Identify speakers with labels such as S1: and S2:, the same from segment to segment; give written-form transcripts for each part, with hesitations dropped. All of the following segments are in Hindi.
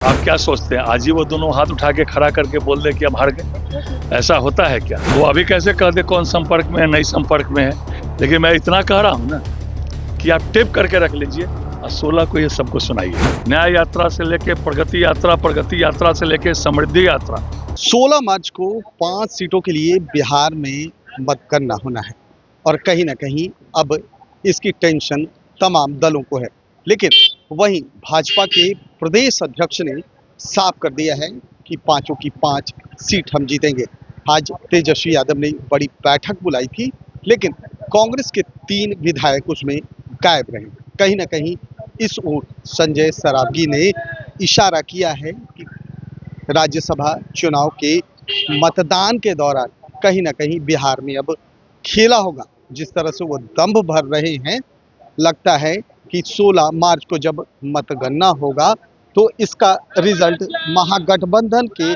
S1: आप क्या सोचते हैं आज ही वो दोनों हाथ उठा के खड़ा करके बोल दे कि हम हार गए? ऐसा होता है क्या? वो अभी कैसे कह दे कौन संपर्क में है, नहीं संपर्क में है। लेकिन मैं इतना कह रहा हूँ ना कि आप टिप करके रख लीजिए और 16 को ये सबको सुनाइए। न्याय यात्रा से लेके प्रगति यात्रा से लेके समृद्धि यात्रा।
S2: 16 मार्च को 5 सीटों के लिए बिहार में मतगणना होना है और कहीं ना कहीं अब इसकी टेंशन तमाम दलों को है। लेकिन वहीं भाजपा के प्रदेश अध्यक्ष ने साफ कर दिया है कि पांचों की 5 सीट हम जीतेंगे। आज तेजस्वी यादव ने बड़ी बैठक बुलाई थी, लेकिन कांग्रेस के 3 विधायक उसमें गायब रहे। कहीं ना कहीं इस ओर संजय सरावगी ने इशारा किया है कि राज्यसभा चुनाव के मतदान के दौरान कहीं ना कहीं बिहार में अब खेला होगा। जिस तरह से वो दंभ भर रहे हैं, लगता है कि 16 मार्च को जब मतगणना होगा तो इसका रिजल्ट महागठबंधन के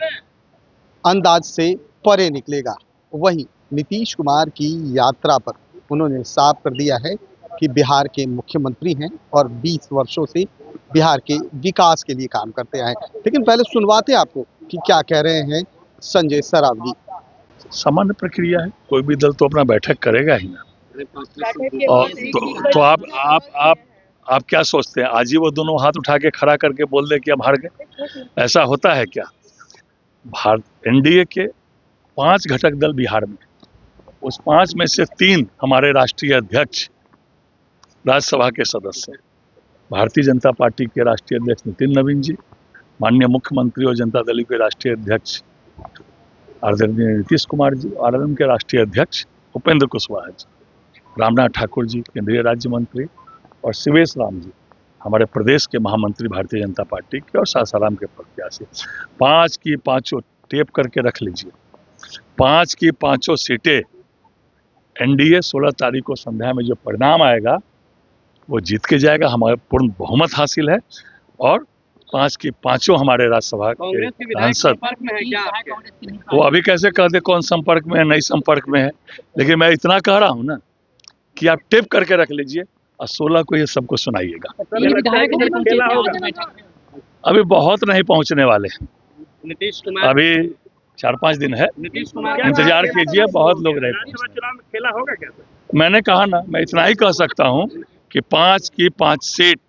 S2: अंदाज से परे निकलेगा। वहीं नीतीश कुमार की यात्रा पर उन्होंने साफ कर दिया है कि बिहार के मुख्यमंत्री हैं और 20 वर्षों से बिहार के विकास के लिए काम करते आए। लेकिन पहले सुनवाते आपको कि क्या कह रहे हैं संजय सरावगी।
S1: सामान्य प्रक्रिया है, कोई भी दल तो अपना बैठक करेगा ही ना। और तो आप क्या सोचते हैं आज ही वो दोनों हाथ उठा के खड़ा करके बोल दे कि हम हार गए? ऐसा होता है क्या? भारत एनडीए के 5 घटक दल बिहार में, उस 5 में से 3 हमारे राष्ट्रीय अध्यक्ष राज्यसभा के सदस्य हैं। भारतीय जनता पार्टी के राष्ट्रीय अध्यक्ष नितिन नवीन जी, माननीय मुख्यमंत्री और जनता दल के राष्ट्रीय अध्यक्ष आदरणीय नीतीश कुमार जी, आरएलएम के राष्ट्रीय अध्यक्ष उपेंद्र कुशवाहा जी, रामनाथ ठाकुर जी केंद्रीय राज्य मंत्री और शिवेश राम जी हमारे प्रदेश के महामंत्री भारतीय जनता पार्टी के और सासाराम के प्रत्याशी। 5 की 5 टेप करके रख लीजिए। 5 की 5 सीटें एनडीए 16 तारीख को संध्या में जो परिणाम आएगा वो जीत के जाएगा। हमारे पूर्ण बहुमत हासिल है और 5 की 5 हमारे राज्यसभा के सांसद। वो अभी कैसे कह दे कौन संपर्क में है, नहीं संपर्क में है। लेकिन मैं इतना कह रहा हूँ ना कि आप टिप करके रख लीजिए और 16 को ये सबको सुनाइएगा। अभी बहुत नहीं पहुंचने वाले हैं,
S3: नीतीश कुमार
S1: अभी 4-5 दिन है,
S3: नीतीश कुमार
S1: इंतजार कीजिए। बहुत लोग रहे।
S3: चुनाव में खेला होगा क्या?
S1: मैंने कहा ना, मैं इतना ही कह सकता हूँ कि 5 की 5 सीट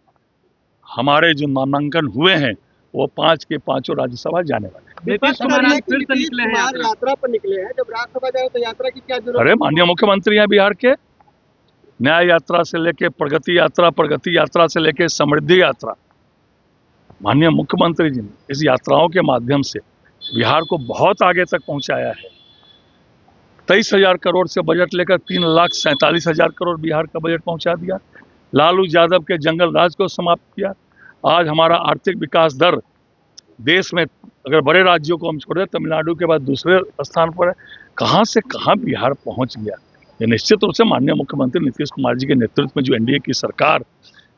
S1: हमारे जो नामांकन हुए हैं वो 5 के 5 राज्यसभा जाने वाले हैं।
S3: नीतीश कुमार फिर से निकले हैं
S2: यात्रा पर निकले हैं। जब राज्यसभा जाए तो यात्रा की क्या जरूरत?
S1: अरे माननीय मुख्यमंत्री हैं बिहार के। न्याय यात्रा से लेके प्रगति यात्रा से लेके समृद्धि यात्रा, माननीय मुख्यमंत्री जी ने इस यात्राओं के माध्यम से बिहार को बहुत आगे तक पहुंचाया है। 23,000 करोड़ से बजट लेकर 3,47,000 करोड़ बिहार का बजट पहुंचा दिया। लालू यादव के जंगल राज को समाप्त किया। आज हमारा आर्थिक विकास दर देश में, अगर बड़े राज्यों को हम छोड़ दें, तमिलनाडु के बाद दूसरे स्थान पर है। कहां से कहां बिहार पहुंच गया। ये निश्चित रूप से माननीय मुख्यमंत्री नीतीश कुमार जी के नेतृत्व में जो एनडीए की सरकार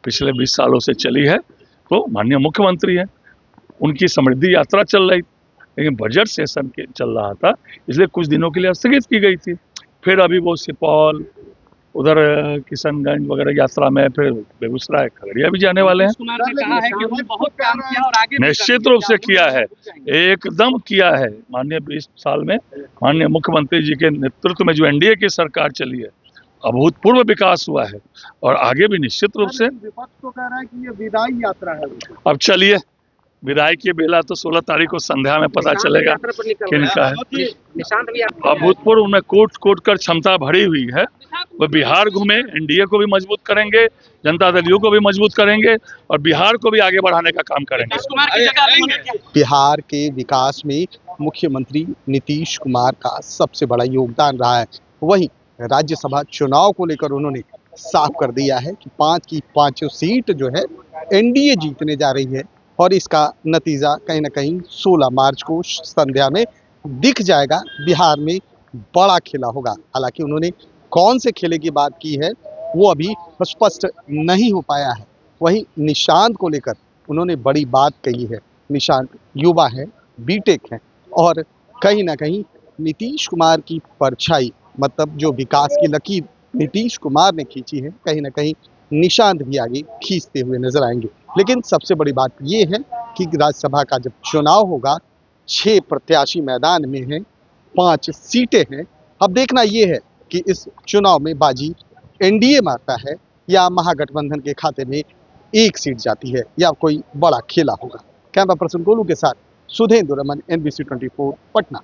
S1: पिछले 20 सालों से चली है, तो माननीय मुख्यमंत्री है, उनकी समृद्धि यात्रा चल रही, लेकिन बजट सेशन के चल रहा था, इसलिए कुछ दिनों के लिए स्थगित की गई थी। फिर अभी वो सुपौल, उधर किशनगंज वगैरह यात्रा में, फिर बेगूसराय, खगड़िया भी जाने वाले हैं।
S3: कुमार ने कहा है कि हमने बहुत काम किया और आगे
S1: निश्चित रूप से किया है, एकदम किया है। माननीय 20 साल में माननीय मुख्यमंत्री जी के नेतृत्व में जो एनडीए की सरकार चली है, अभूतपूर्व विकास हुआ है और आगे भी निश्चित रूप से।
S2: विपक्ष तो कह रहा है कि ये विदाई यात्रा है।
S1: अब चलिए, विदाई की बेला तो 16 तारीख को संध्या में पता चलेगा किनका है। अभूतपूर्व उन्हें कोट कर क्षमता भरी हुई है। वो बिहार घूमे, एनडीए को भी मजबूत करेंगे, जनता दलियों को भी मजबूत करेंगे और बिहार को भी आगे बढ़ाने का काम करेंगे।
S2: बिहार के विकास में मुख्यमंत्री नीतीश कुमार का सबसे बड़ा योगदान रहा है। वहीं राज्यसभा चुनाव को लेकर उन्होंने साफ कर दिया है कि 5 की 5 सीट जो है एनडीए जीतने जा रही है और इसका नतीजा कहीं ना कहीं 16 मार्च को संध्या में दिख जाएगा। बिहार में बड़ा खेला होगा। हालांकि उन्होंने कौन से खेले की बात की है वो अभी स्पष्ट नहीं हो पाया है। वहीं निशांत को लेकर उन्होंने बड़ी बात कही है। निशांत युवा है, बीटेक है और कहीं ना कहीं नीतीश कुमार की परछाई, मतलब जो विकास की लकीर नीतीश कुमार ने खींची है, कहीं ना कहीं निशांत भी आगे खींचते हुए नजर आएंगे। लेकिन सबसे बड़ी बात ये है कि राज्यसभा का जब चुनाव होगा 6 प्रत्याशी मैदान में हैं, 5 सीटें हैं। अब देखना ये है कि इस चुनाव में बाजी एनडीए मारता है या महागठबंधन के खाते में 1 सीट जाती है या कोई बड़ा खेला होगा। कैमरा पर्सन गोलू के साथ सुधेंद्र रमन, NBC 24 पटना।